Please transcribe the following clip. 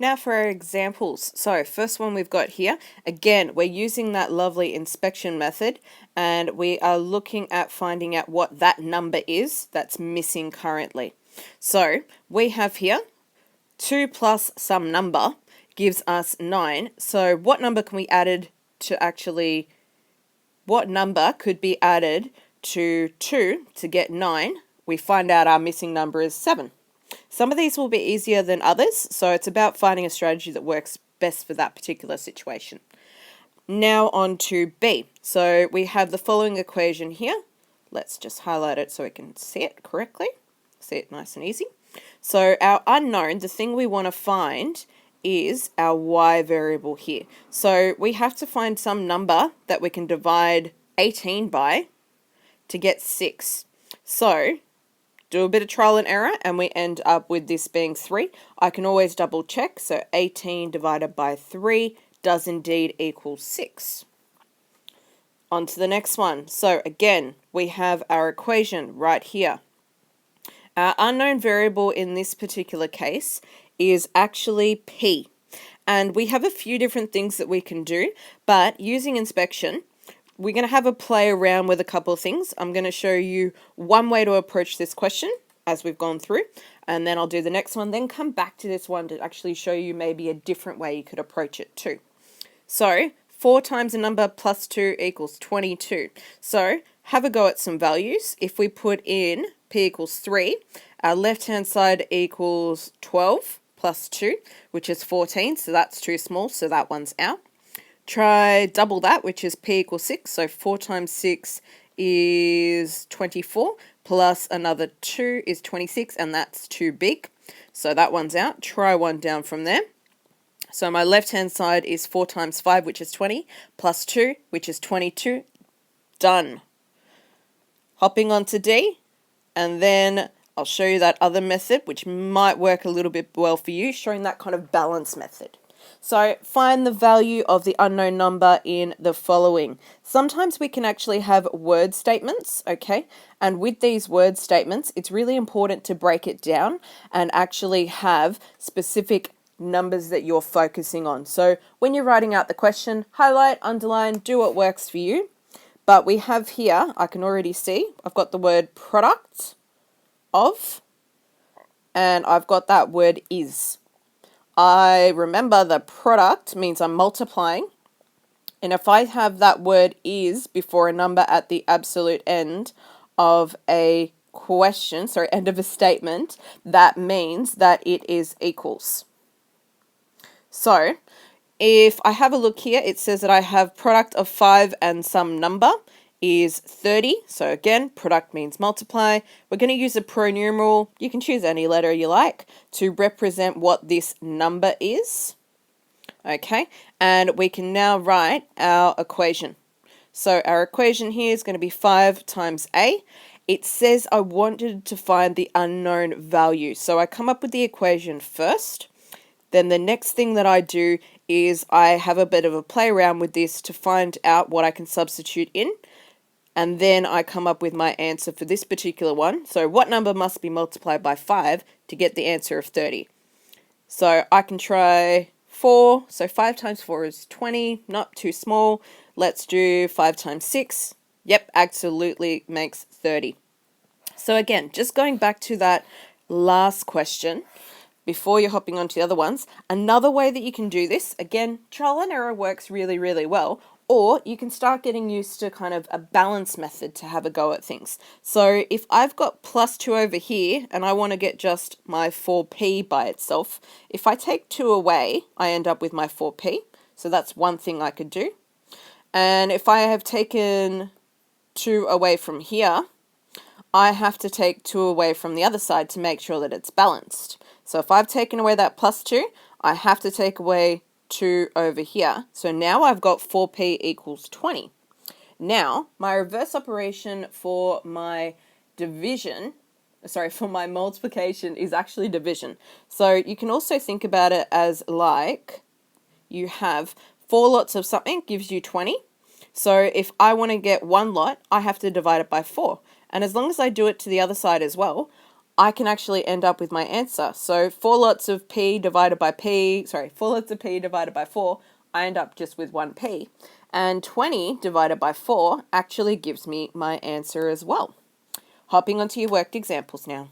Now for our examples. So first one we've got here, again, we're using that lovely inspection method and we are looking at finding out what that number is that's missing currently. So we have here 2 plus some number gives us 9. So what number can we add to actually, what number could be added to 2 to get 9? We find out our missing number is 7. Some of these will be easier than others, so it's about finding a strategy that works best for that particular situation. Now on to B. So we have the following equation here. Let's just highlight it so we can see it correctly. See it nice and easy. So our unknown, the thing we want to find is our y variable here. So we have to find some number that we can divide 18 by to get 6. So do a bit of trial and error and we end up with this being 3. I can always double check, so 18 divided by 3 does indeed equal 6. On to the next one. So again, we have our equation right here. Our unknown variable in this particular case is actually p. And we have a few different things that we can do, but using inspection, we're going to have a play around with a couple of things. I'm going to show you one way to approach this question as we've gone through, and then I'll do the next one, then come back to this one to actually show you maybe a different way you could approach it too. So 4 times a number plus 2 equals 22. So have a go at some values. If we put in p equals 3, our left-hand side equals 12 plus 2, which is 14, so that's too small, so that one's out. Try double that, which is p equals 6, so 4 times 6 is 24, plus another 2 is 26, and that's too big, so that one's out. Try one down from there. So my left-hand side is 4 times 5, which is 20, plus 2, which is 22. Done. Hopping on to D, and then I'll show you that other method, which might work a little bit well for you, showing that kind of balance method. So find the value of the unknown number in the following. Sometimes we can actually have word statements, okay? And with these word statements, it's really important to break it down and actually have specific numbers that you're focusing on. So when you're writing out the question, highlight, underline, do what works for you. But we have here, I can already see, I've got the word product of, and I've got that word is. I remember the product means I'm multiplying, and if I have that word is before a number at the absolute end of a question, sorry, end of a statement, that means that it is equals. So if I have a look here, it says that I have product of 5 and some number is 30. So again, product means multiply. We're going to use a pronumeral. You can choose any letter you like to represent what this number is. Okay, and we can now write our equation. So our equation here is going to be 5 times a. It says I wanted to find the unknown value. So I come up with the equation first. Then the next thing that I do is I have a bit of a play around with this to find out what I can substitute in. And then I come up with my answer for this particular one. So what number must be multiplied by 5 to get the answer of 30? So I can try 4. So 5 times 4 is 20, not too small. Let's do 5 times 6. Yep, absolutely makes 30. So again, just going back to that last question, before you're hopping on to the other ones, another way that you can do this, again, trial and error works really, really well, or you can start getting used to kind of a balance method to have a go at things. So if I've got plus 2 over here and I want to get just my 4p by itself, if I take 2 away, I end up with my 4p. So that's one thing I could do. And if I have taken 2 away from here, I have to take 2 away from the other side to make sure that it's balanced. So if I've taken away that plus 2, I have to take away 2 over here. So now I've got 4p equals 20. Now, my reverse operation for my division, sorry, for my multiplication is actually division. So you can also think about it as like you have 4 lots of something gives you 20. So if I want to get 1 lot, I have to divide it by 4. And as long as I do it to the other side as well, I can actually end up with my answer. So 4 lots of P divided by 4 lots of P divided by 4, I end up just with 1P. And 20 divided by 4 actually gives me my answer as well. Hopping onto your worked examples now.